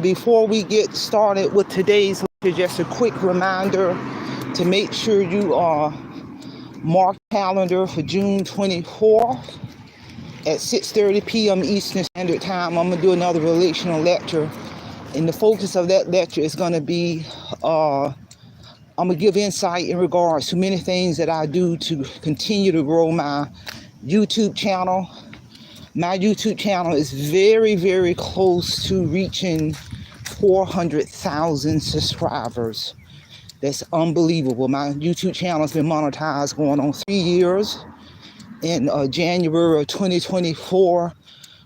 Before we get started with today's lecture, just a quick reminder to make sure you mark calendar for June 24th at 6:30 p.m. Eastern Standard Time. I'm going to do another relational lecture, and the focus of that lecture is going to be I'm going to give insight in regards to many things that I do to continue to grow my YouTube channel. My YouTube channel is very, very close to reaching 400,000 subscribers. That's unbelievable. My YouTube channel has been monetized going on 3 years. In January of 2024,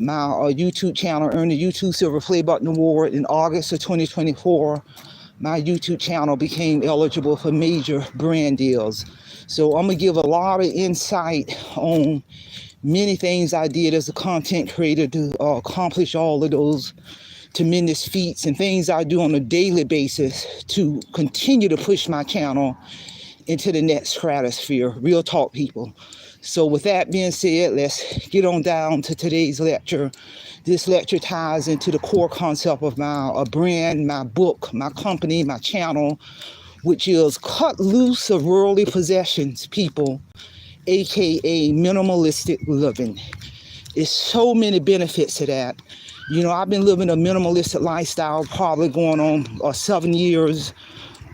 my YouTube channel earned the YouTube Silver Play Button Award. In August of 2024, my YouTube channel became eligible for major brand deals. So I'm going to give a lot of insight on many things I did as a content creator to accomplish all of those tremendous feats and things I do on a daily basis to continue to push my channel into the next stratosphere. Real talk, people. So with that being said, let's get on down to today's lecture. This lecture ties into the core concept of my brand, my book, my company, my channel, which is Cut Loose of Worldly Possessions, people, aka minimalistic living. There's so many benefits to that. You know, I've been living a minimalistic lifestyle probably going on 7 years.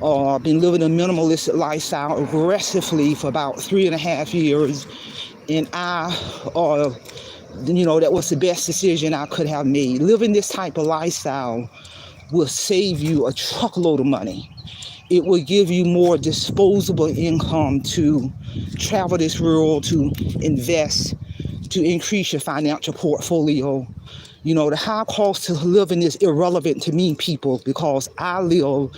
I've been living a minimalistic lifestyle aggressively for about 3.5 years. And that was the best decision I could have made. Living this type of lifestyle will save you a truckload of money. It will give you more disposable income to travel this world, to invest, to increase your financial portfolio. You know, the high cost of living is irrelevant to me, people, because I live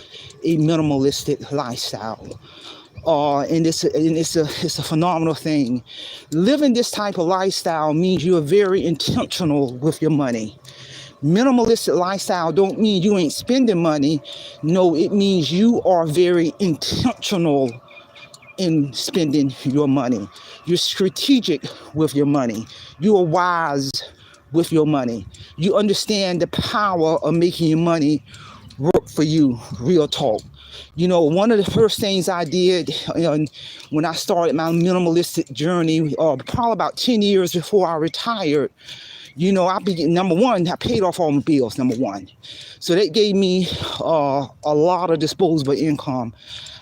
a minimalistic lifestyle. And it's a phenomenal thing. Living this type of lifestyle means you're very intentional with your money. Minimalistic lifestyle don't mean you ain't spending money. No, it means you are very intentional in spending your money. You're strategic with your money. You are wise with your money. You understand the power of making your money work for you. Real talk. You know, one of the first things I did when I started my minimalistic journey, probably about 10 years before I retired, you know, number one, I paid off all my bills, number one. So that gave me a lot of disposable income.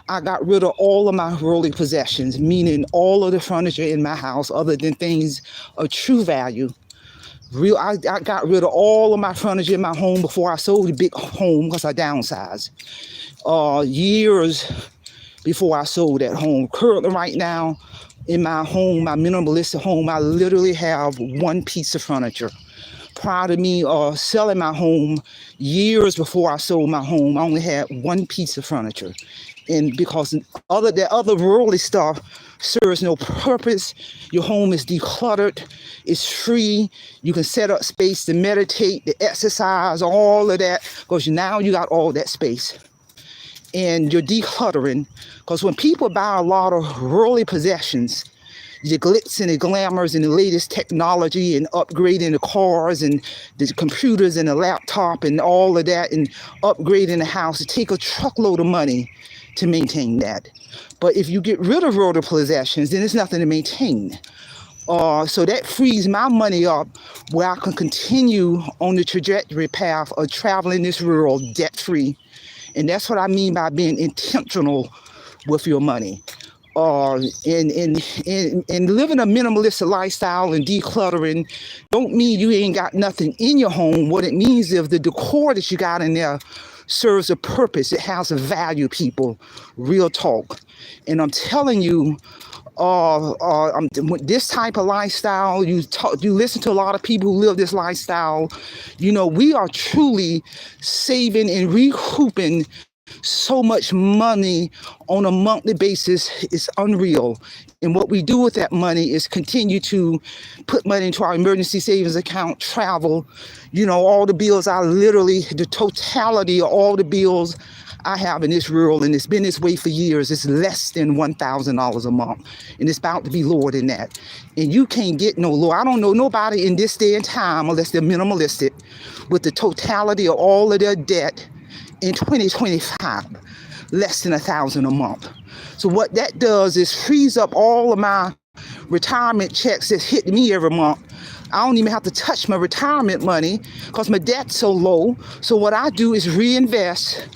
I got rid of all of my worldly possessions, meaning all of the furniture in my house, other than things of true value. I got rid of all of my furniture in my home before I sold the big home because I downsized. Years before I sold that home. Currently, right now, in my home, my minimalistic home, I literally have one piece of furniture. Prior to me selling my home, years before I sold my home, I only had one piece of furniture. And because that other worldly stuff serves no purpose, your home is decluttered, it's free, you can set up space to meditate, to exercise, all of that, because now you got all that space. And you're decluttering, because when people buy a lot of worldly possessions, the glitz and the glamours and the latest technology and upgrading the cars and the computers and the laptop and all of that and upgrading the house, it take a truckload of money to maintain that. But if you get rid of worldly possessions, then there's nothing to maintain. So that frees my money up where I can continue on the trajectory path of traveling this world debt-free. And that's what I mean by being intentional with your money. And living a minimalistic lifestyle and decluttering don't mean you ain't got nothing in your home. What it means is the decor that you got in there serves a purpose. It has a value, people. Real talk. And I'm telling you, this type of lifestyle, you listen to a lot of people who live this lifestyle, you know, we are truly saving and recouping so much money on a monthly basis. It's unreal. And what we do with that money is continue to put money into our emergency savings account, travel, you know, all the bills the totality of all the bills I have in this world, and it's been this way for years, is less than $1,000 a month. And it's about to be lower than that. And you can't get no lower. I don't know nobody in this day and time, unless they're minimalistic, with the totality of all of their debt in 2025, less than $1,000 a month. So what that does is frees up all of my retirement checks that's hitting me every month. I don't even have to touch my retirement money because my debt's so low. So what I do is reinvest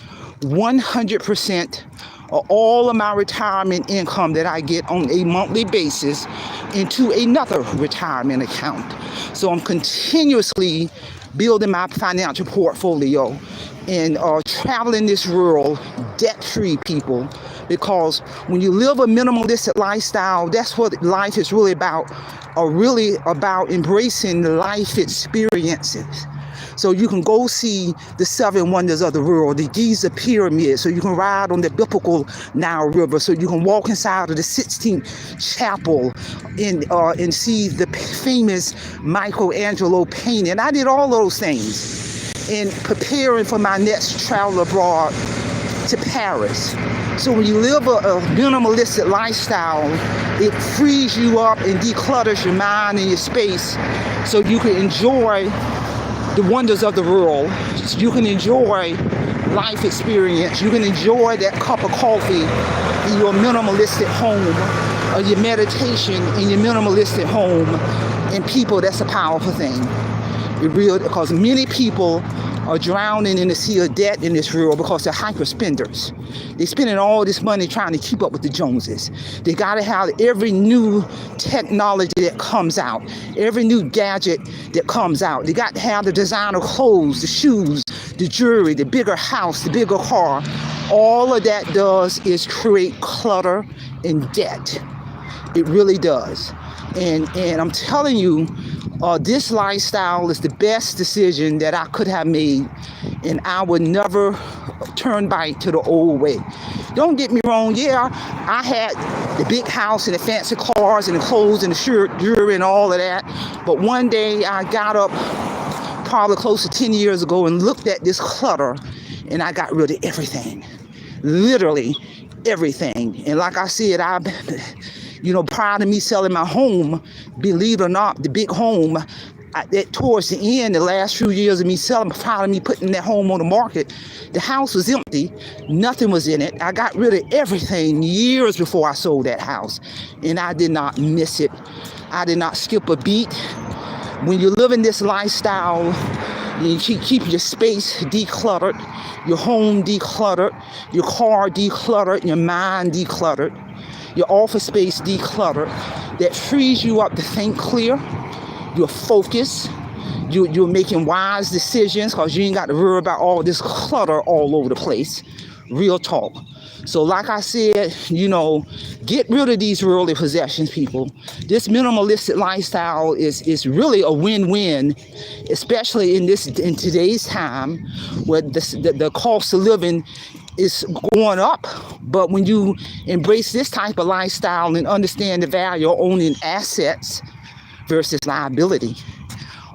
100% of all of my retirement income that I get on a monthly basis into another retirement account. So I'm continuously building my financial portfolio and traveling this world debt-free, people, because when you live a minimalistic lifestyle, that's what life is really about, really about embracing life experiences. So you can go see the 7 wonders of the world, the Giza pyramid, so you can ride on the biblical Nile River, so you can walk inside of the 16th chapel and see the famous Michelangelo painting. I did all those things in preparing for my next travel abroad to Paris. So when you live a minimalistic lifestyle, it frees you up and declutters your mind and your space so you can enjoy the wonders of the world. You can enjoy life experience. You can enjoy that cup of coffee in your minimalistic home, or your meditation in your minimalistic home. And people, that's a powerful thing. It really, because many people are drowning in the sea of debt in this world because they're hyper spenders. They're spending all this money trying to keep up with the Joneses. They got to have every new technology that comes out, every new gadget that comes out. They got to have the designer clothes, the shoes, the jewelry, the bigger house, the bigger car. All of that does is create clutter and debt. It really does. And I'm telling you, this lifestyle is the best decision that I could have made, and I would never turn back to the old way. Don't get me wrong, yeah, I had the big house and the fancy cars and the clothes and the shirt, jewelry and all of that, but one day I got up probably close to 10 years ago and looked at this clutter, and I got rid of everything, literally everything. And like I said, prior to me selling my home, believe it or not, the big home, towards the end, the last few years of me selling, prior to me putting that home on the market, the house was empty. Nothing was in it. I got rid of everything years before I sold that house, and I did not miss it. I did not skip a beat. When you live in this lifestyle, you keep your space decluttered, your home decluttered, your car decluttered, your mind decluttered, your office space decluttered. That frees you up to think clear. You're focused. You're making wise decisions because you ain't got to worry about all this clutter all over the place. Real talk. So like I said, get rid of these worldly possessions, people. This minimalistic lifestyle is really a win-win, especially in today's time where the cost of living is going up. But when you embrace this type of lifestyle and understand the value of owning assets versus liability,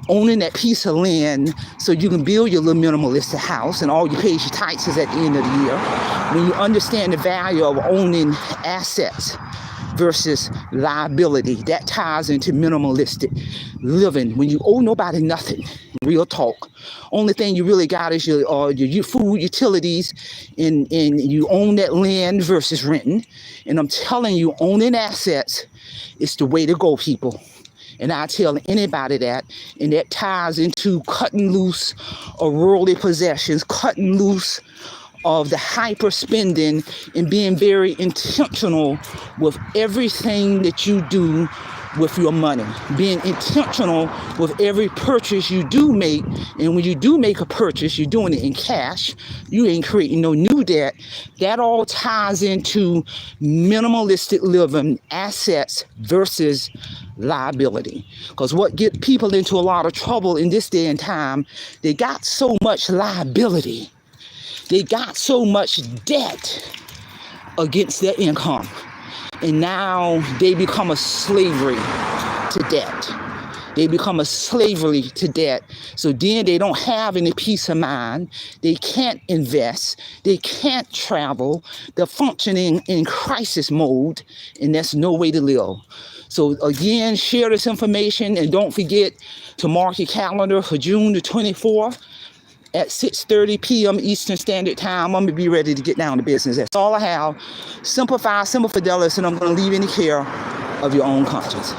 owning that piece of land so you can build your little minimalistic house and all you pay is your taxes at the end of the year. When you understand the value of owning assets versus liability, that ties into minimalistic living. When you owe nobody nothing, real talk. Only thing you really got is your food, utilities, and you own that land versus renting. And I'm telling you, owning assets is the way to go, people. And I tell anybody that, and that ties into cutting loose of worldly possessions, cutting loose of the hyper spending, and being very intentional with everything that you do with your money. Being intentional with every purchase you do make. And when you do make a purchase, you're doing it in cash. You ain't creating no new debt. That all ties into minimalistic living, assets versus liability. Because what get people into a lot of trouble in this day and time, they got so much liability. They got so much debt against their income. And now they become a slavery to debt. They become a slavery to debt. So then they don't have any peace of mind. They can't invest. They can't travel. They're functioning in crisis mode, and that's no way to live. So again, share this information, and don't forget to mark your calendar for June the 24th at 6:30 p.m. Eastern Standard Time. I'm going to be ready to get down to business. That's all I have. Simplify, simple fidelis, and I'm going to leave any care of your own conscience.